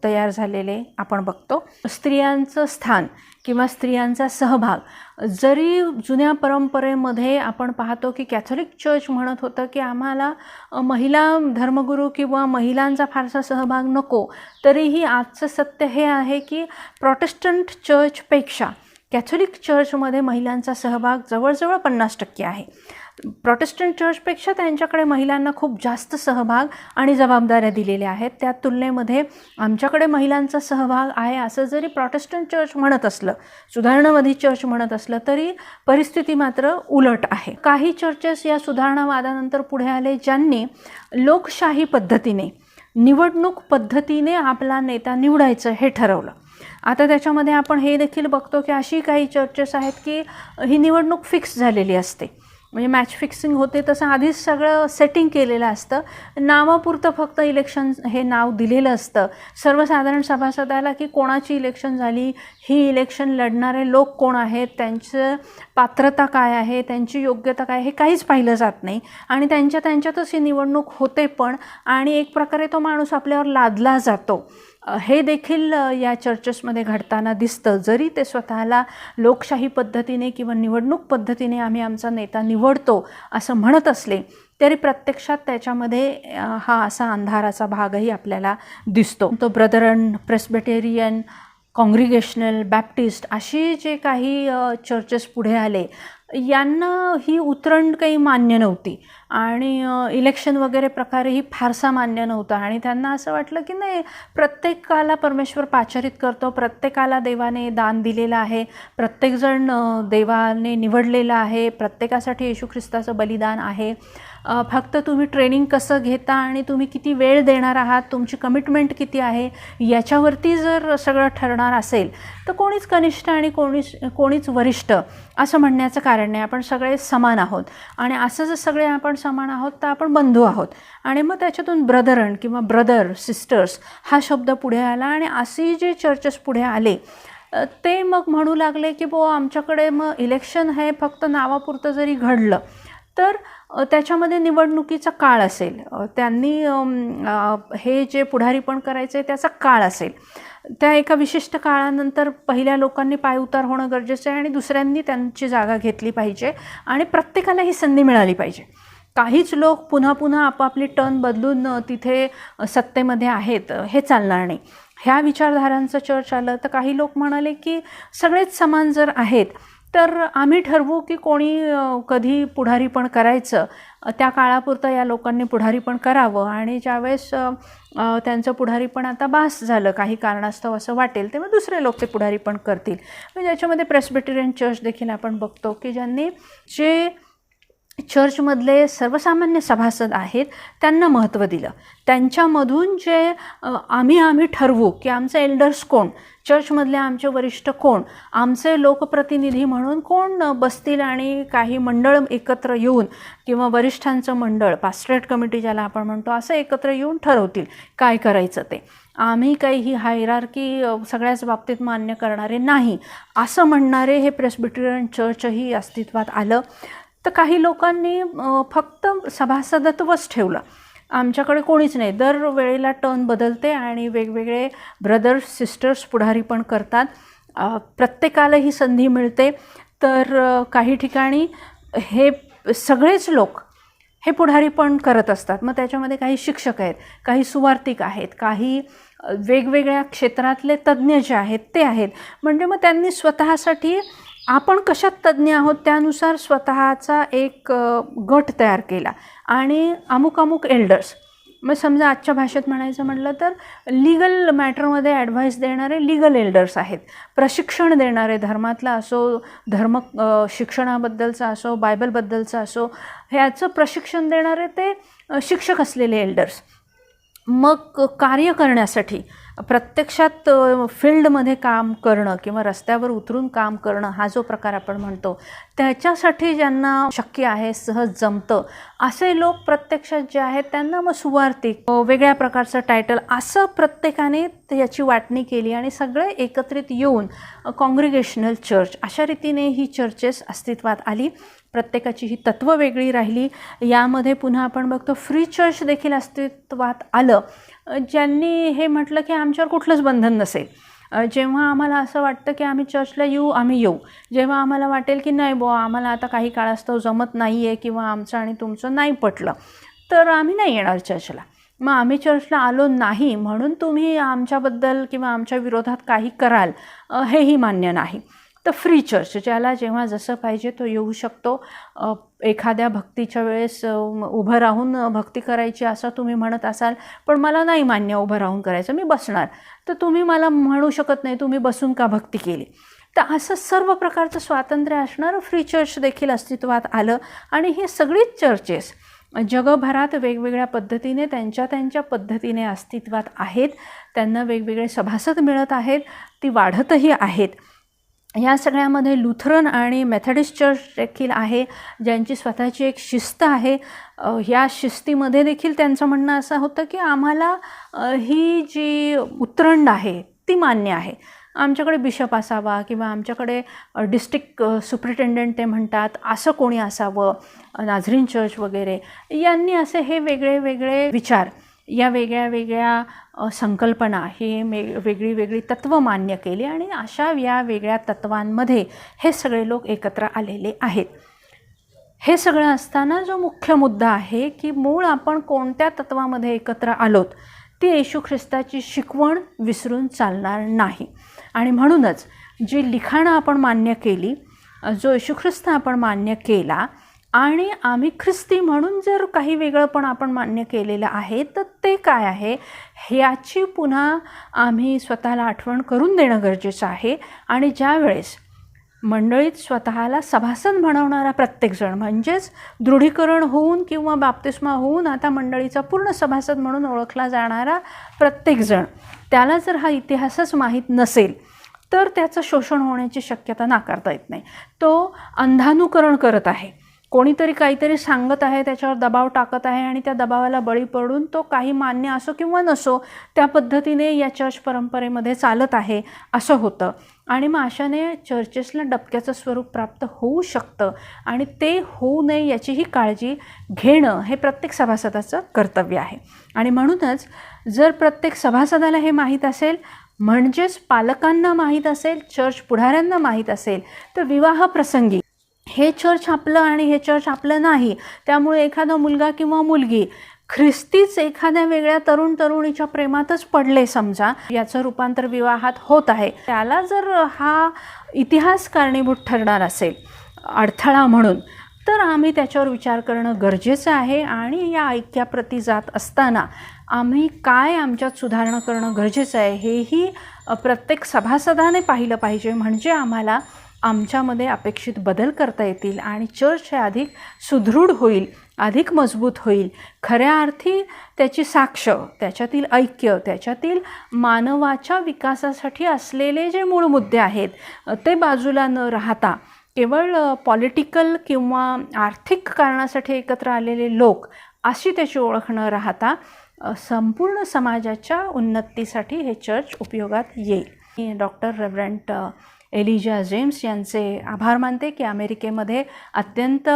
तयार झालेले आपण बघतो. स्त्रियांचं स्थान किंवा स्त्रियांचा सहभाग, जरी जुन्या परंपरेमध्ये आपण पाहतो की कॅथोलिक चर्च म्हणत होतं की आम्हाला महिला धर्मगुरू किंवा महिलांचा फारसा सहभाग नको, तरीही आजचं सत्य हे आहे की प्रोटेस्टंट चर्चपेक्षा कॅथोलिक चर्चमध्ये महिलांचा सहभाग जवळजवळ 50% आहे. प्रोटेस्टंट चर्चपेक्षा त्यांच्याकडे महिलांना खूप जास्त सहभाग आणि जबाबदाऱ्या दिलेल्या आहेत. त्या तुलनेमध्ये आमच्याकडे महिलांचा सहभाग आहे असं जरी प्रोटेस्टंट चर्च म्हणत असलं, सुधारणावादी चर्च म्हणत असलं, तरी परिस्थिती मात्र उलट आहे. काही चर्चेस या सुधारणावादानंतर पुढे आले, ज्यांनी लोकशाही पद्धतीने, निवडणूक पद्धतीने आपला नेता निवडायचं हे ठरवलं. आता त्याच्यामध्ये आपण हे देखील बघतो की अशी काही चर्चेस आहेत की ही निवडणूक फिक्स झालेली असते, म्हणजे मॅच फिक्सिंग होते तसं आधीच सगळं सेटिंग केलेलं असतं. नावापुरतं फक्त इलेक्शन हे नाव दिलेलं असतं. सर्वसाधारण सभासदाला की कोणाची इलेक्शन झाली, ही इलेक्शन लढणारे लोक कोण आहेत, त्यांचं पात्रता काय आहे, त्यांची योग्यता काय, हे काहीच पाहिलं जात नाही आणि त्यांच्यातच ही निवडणूक होते पण, आणि एक प्रकारे तो माणूस आपल्यावर लादला जातो. हे देखील या चर्चेसमध्ये घडताना दिसतं. जरी ते स्वतःला लोकशाही पद्धतीने किंवा निवडणूक पद्धतीने आम्ही आमचा नेता निवडतो असं म्हणत असले, तरी प्रत्यक्षात त्याच्यामध्ये हा असा अंधाराचा भागही आपल्याला दिसतो. तो ब्रदरन, प्रेस्बिटेरियन, कॉंग्रिगेशनल, बॅप्टिस्ट अशी जे काही चर्चेस पुढे आले, यांना ही उतरंड काही मान्य नव्हती आणि इलेक्शन वगैरे प्रकारही फारसा मान्य नव्हता आणि त्यांना असं वाटलं की नाही, प्रत्येकाला परमेश्वर पाचारित करतो, प्रत्येकाला देवाने दान दिलेलं आहे, प्रत्येकजण देवाने निवडलेला आहे, प्रत्येकासाठी येशू ख्रिस्ताचं बलिदान आहे. फक्त तुम्ही ट्रेनिंग कसं घेता आणि तुम्ही किती वेळ देणार आहात, तुमची कमिटमेंट किती आहे, याच्यावरती जर सगळं ठरणार असेल तर कोणीच कनिष्ठ आणि कोणीच वरिष्ठ असं म्हणण्याचं कारण नाही. आपण सगळे समान आहोत आणि असं जर सगळे आपण समान आहोत तर आपण बंधू आहोत. आणि मग त्याच्यातून ब्रदरन किंवा ब्रदर, सिस्टर्स हा शब्द पुढे आला आणि असे जे चर्चेस पुढे आले ते मग म्हणू लागले की आमच्याकडे मग इलेक्शन हे फक्त नावापुरतं जरी घडलं तर त्याच्यामध्ये निवडणुकीचा काळ असेल, त्यांनी हे जे पुढारीपण करायचं आहे त्याचा काळ असेल, त्या एका विशिष्ट काळानंतर पहिल्या लोकांनी पायउतार होणं गरजेचं आहे आणि दुसऱ्यांनी त्यांची जागा घेतली पाहिजे आणि प्रत्येकाला ही संधी मिळाली पाहिजे. काहीच लोक पुन्हा पुन्हा आपापली टर्न बदलून तिथे सत्तेमध्ये आहेत, हे चालणार नाही. ह्या विचारधारांचं चर्च आलं तर काही लोक म्हणाले की सगळेच समान जर आहेत तर आम्ही ठरवू की कोणी कधी पुढारीपण करायचं, त्या काळापुरतं या लोकांनी पुढारीपण करावं आणि ज्यावेळेस त्यांचं पुढारीपण आता बास झालं काही कारणास्तव असं वाटेल तेव्हा दुसरे लोक ते पुढारीपण करतील. म्हणजे याच्यामध्ये प्रेस्बिटेरियन चर्च देखील आपण बघतो की ज्यांनी जे चर्चमधले सर्वसामान्य सभासद आहेत त्यांना महत्त्व दिलं. त्यांच्यामधून जे आम्ही ठरवू की आमचे एल्डर्स कोण, चर्चमधले आमचे वरिष्ठ कोण, आमचे लोकप्रतिनिधी म्हणून कोण बसतील आणि काही मंडळ एकत्र येऊन किंवा वरिष्ठांचं मंडळ, पास्टरेट कमिटी ज्याला आपण म्हणतो, असं एकत्र येऊन ठरवतील काय करायचं ते. आम्ही काही ही हायरार्की सगळ्याच बाबतीत मान्य करणारे नाही असं म्हणणारे हे प्रेस्बिटेरियन चर्चही अस्तित्वात आलं. तर काही लोकांनी फक्त सभासदत्वच ठेवलं आमच्याकडे कोणीच नाही. दरवेळेला टर्न बदलते आणि वेगवेगळे ब्रदर्स सिस्टर्स पुढारी पण करतात. प्रत्येकाला ही संधी मिळते. तर काही ठिकाणी हे सगळेच लोक हे पुढारी पण करत असतात. मग त्याच्यामध्ये काही शिक्षक आहेत, काही सुवार्तिक आहेत, काही वेगवेगळ्या क्षेत्रातले तज्ज्ञ जे आहेत ते आहेत. म्हणजे मग त्यांनी स्वतःसाठी आपण कशात तज्ज्ञ आहोत त्यानुसार स्वतःचा एक गट तयार केला आणि अमुक एल्डर्स, मग समजा आजच्या भाषेत म्हणायचं म्हटलं तर लीगल मॅटरमध्ये ॲडव्हाइस देणारे लीगल एल्डर्स आहेत, प्रशिक्षण देणारे धर्मातला असो, धर्म शिक्षणाबद्दलचा असो, बायबलबद्दलचा असो, ह्याचं प्रशिक्षण देणारे ते शिक्षक असलेले एल्डर्स. मग कार्य करण्यासाठी प्रत्यक्षात फील्डमध्ये काम करणं किंवा रस्त्यावर उतरून काम करणं हा जो प्रकार आपण म्हणतो, त्याच्यासाठी ज्यांना शक्य आहे, सहज जमतं असे लोक प्रत्यक्षात जे आहेत त्यांना मग सुवार्तिक, वेगळ्या प्रकारचं टायटल असं प्रत्येकाने याची वाटणी केली आणि सगळे एकत्रित येऊन कॉंग्रिगेशनल चर्च अशा रीतीने ही चर्चेस अस्तित्वात आली. प्रत्येकाची ही तत्त्व वेगळी राहिली. यामध्ये पुन्हा आपण बघतो फ्री चर्च देखील अस्तित्वात आलं, ज्यांनी हे म्हटलं की आमच्यावर कुठलंच बंधन नसेल. जेव्हा आम्हाला असं वाटतं की आम्ही चर्चला येऊ, आम्ही येऊ. जेव्हा आम्हाला वाटेल की नाही बुवा आम्हाला आता काही काळास्तव जमत नाही आहे किंवा आमचं आणि तुमचं नाही पटलं, तर आम्ही नाही येणार चर्चला. मग आम्ही चर्चला आलो नाही म्हणून तुम्ही आमच्याबद्दल किंवा आमच्या विरोधात काही कराल हेही मान्य नाही. तर फ्री चर्च, ज्याला जेव्हा जसं पाहिजे तो येऊ शकतो. एखाद्या भक्तीच्या वेळेस उभं राहून भक्ती करायची असं तुम्ही म्हणत असाल, पण मला नाही मान्य उभं राहून करायचं, मी बसणार, तर तुम्ही मला म्हणू शकत नाही तुम्ही बसून का भक्ती केली. तर असं सर्व प्रकारचं स्वातंत्र्य असणारं फ्री चर्च देखील अस्तित्वात आलं. आणि हे सगळीच चर्चेस जगभरात वेगवेगळ्या पद्धतीने त्यांच्या पद्धतीने अस्तित्वात आहेत. त्यांना वेगवेगळे सभासद मिळत आहेत, ती वाढतही आहेत. या सगळ्यामध्ये लुथरन आणि मेथडिस्ट चर्च देखील आहे, ज्यांची स्वतःची एक शिस्त आहे. ह्या शिस्तीमध्ये देखील त्यांचं म्हणणं असं होतं की आम्हाला ही जी उतरंड आहे ती मान्य आहे. आमच्याकडे बिशप असावा किंवा आमच्याकडे डिस्ट्रिक्ट सुप्रिटेंडंट ते म्हणतात असं कोणी असावं, नाझरीन चर्च वगैरे यांनी असे हे वेगळे वेगळे विचार, या वेगळ्या वेगळ्या संकल्पना, ही वेगळी वेगळी तत्त्व मान्य केली आणि अशा या वेगळ्या तत्त्वांमध्ये हे सगळे लोक एकत्र आलेले आहेत. हे सगळं असताना जो मुख्य मुद्दा आहे की मूळ आपण कोणत्या तत्त्वामध्ये एकत्र आलोत ती येशू ख्रिस्ताची शिकवण विसरून चालणार नाही. आणि म्हणूनच जी लिखाणं आपण मान्य केली, जो येशू ख्रिस्त आपण मान्य केला आणि आम्ही ख्रिस्ती म्हणून जर काही वेगळं पण आपण मान्य केलेलं आहे, तर ते काय आहे ह्याची पुन्हा आम्ही स्वतःला आठवण करून देणं गरजेचं आहे. आणि ज्या वेळेस मंडळीत स्वतःला सभासद म्हणवणारा प्रत्येकजण, म्हणजेच दृढीकरण होऊन किंवा बाप्तिस्मा होऊन आता मंडळीचा पूर्ण सभासद म्हणून ओळखला जाणारा प्रत्येकजण, त्याला जर हा इतिहासच माहीत नसेल तर त्याचं शोषण होण्याची शक्यता नाकारता येत नाही. तो अंधानुकरण करत आहे, कोणीतरी काहीतरी सांगत आहे, त्याच्यावर दबाव टाकत आहे आणि त्या दबावाला बळी पडून तो काही मान्य असो किंवा नसो त्या पद्धतीने या चर्च परंपरेमध्ये चालत आहे असं होतं. आणि मग अशाने चर्चेसला डबक्याचं स्वरूप प्राप्त होऊ शकतं आणि ते होऊ नये याचीही काळजी घेणं हे प्रत्येक सभासदाचं कर्तव्य आहे. आणि म्हणूनच जर प्रत्येक सभासदाला हे माहीत असेल, म्हणजेच पालकांना माहीत असेल, चर्च पुढाऱ्यांना माहीत असेल, तर विवाहप्रसंगी हे चर्च आपलं आणि हे चर्च आपलं नाही, त्यामुळे एखादा मुलगा किंवा मुलगी ख्रिस्तीच एखाद्या वेगळ्या तरुणीच्या प्रेमातच पडले समजा, याचं रूपांतर विवाहात होत आहे, त्याला जर हा इतिहास कारणीभूत ठरणार असेल अडथळा म्हणून, तर आम्ही त्याच्यावर विचार करणं गरजेचं आहे. आणि या ऐक्याप्रती जात असताना आम्ही काय आमच्यात सुधारणा करणं गरजेचं आहे हेही प्रत्येक सभासदाने पाहिलं पाहिजे, म्हणजे आम्हाला आमच्यामध्ये अपेक्षित बदल करता येतील आणि चर्च हे अधिक सुदृढ होईल, अधिक मजबूत होईल. खऱ्या अर्थी त्याची साक्ष, त्याच्यातील ऐक्य, त्याच्यातील मानवाच्या विकासासाठी असलेले जे मूळ मुद्दे आहेत ते बाजूला न राहता केवळ पॉलिटिकल किंवा आर्थिक कारणासाठी एकत्र आलेले लोक अशी त्याची ओळख न राहता संपूर्ण समाजाच्या उन्नतीसाठी हे चर्च उपयोगात येईल. डॉक्टर रेव्हरंड एलिजा जेम्स यांचे आभार मानते की अमेरिकेमध्ये अत्यंत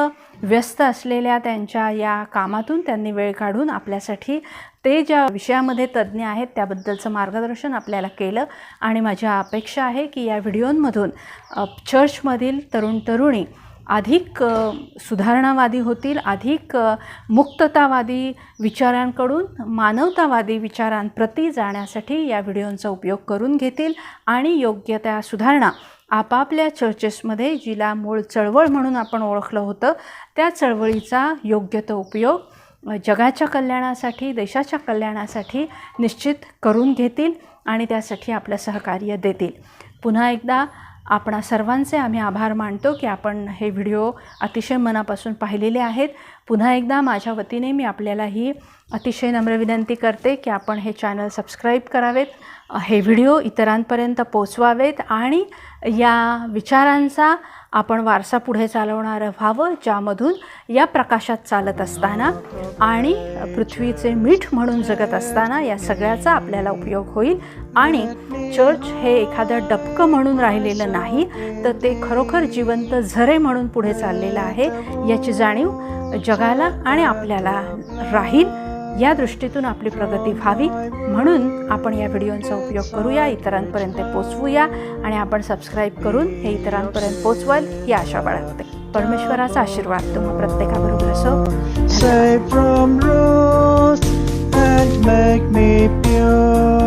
व्यस्त असलेल्या त्यांच्या या कामातून त्यांनी वेळ काढून आपल्यासाठी ते ज्या विषयामध्ये तज्ज्ञ आहेत त्याबद्दलचं मार्गदर्शन आपल्याला केलं. आणि माझी अपेक्षा आहे की या व्हिडिओंमधून चर्चमधील तरुण तरुणी अधिक सुधारणावादी होतील, अधिक मुक्ततावादी विचारांकडून मानवतावादी विचारांप्रती जाण्यासाठी या व्हिडिओंचा उपयोग करून घेतील आणि योग्य त्या सुधारणा आपापल्या चर्चेसमध्ये, जिला मूळ चळवळ म्हणून आपण ओळखलं होतं, त्या चळवळीचा योग्य तो उपयोग जगाच्या कल्याणासाठी, देशाच्या कल्याणासाठी निश्चित करून घेतील आणि त्यासाठी आपलं सहकार्य देतील. पुन्हा एकदा आपणा सर्वांचे आम्ही आभार मानतो की आपण हे व्हिडिओ अतिशय मनापासून पाहिलेले आहेत. पुन्हा एकदा माझ्या वतीने मी आपल्याला ही अतिशय नम्र विनंती करते की आपण हे चॅनल सबस्क्राईब करावेत, हे व्हिडिओ इतरांपर्यंत पोचवावेत आणि या विचारांचा आपण वारसा पुढे चालवणारं व्हावं, ज्यामधून या प्रकाशात चालत असताना आणि पृथ्वीचे मीठ म्हणून जगत असताना या सगळ्याचा आपल्याला उपयोग होईल आणि चर्च हे एखादं डबकं म्हणून राहिलेलं नाही, तर ते खरोखर जिवंत झरे म्हणून पुढे चाललेलं आहे याची जाणीव जगाला आणि आपल्याला राहील. या दृष्टीतून आपली प्रगती व्हावी म्हणून आपण या व्हिडिओंचा उपयोग करूया, इतरांपर्यंत पोचवूया आणि आपण सबस्क्राईब करून हे इतरांपर्यंत पोचवाल ही आशा बाळगते. परमेश्वराचा आशीर्वाद तुम्हा प्रत्येकाबरोबर असो. Save from wrath and make me pure.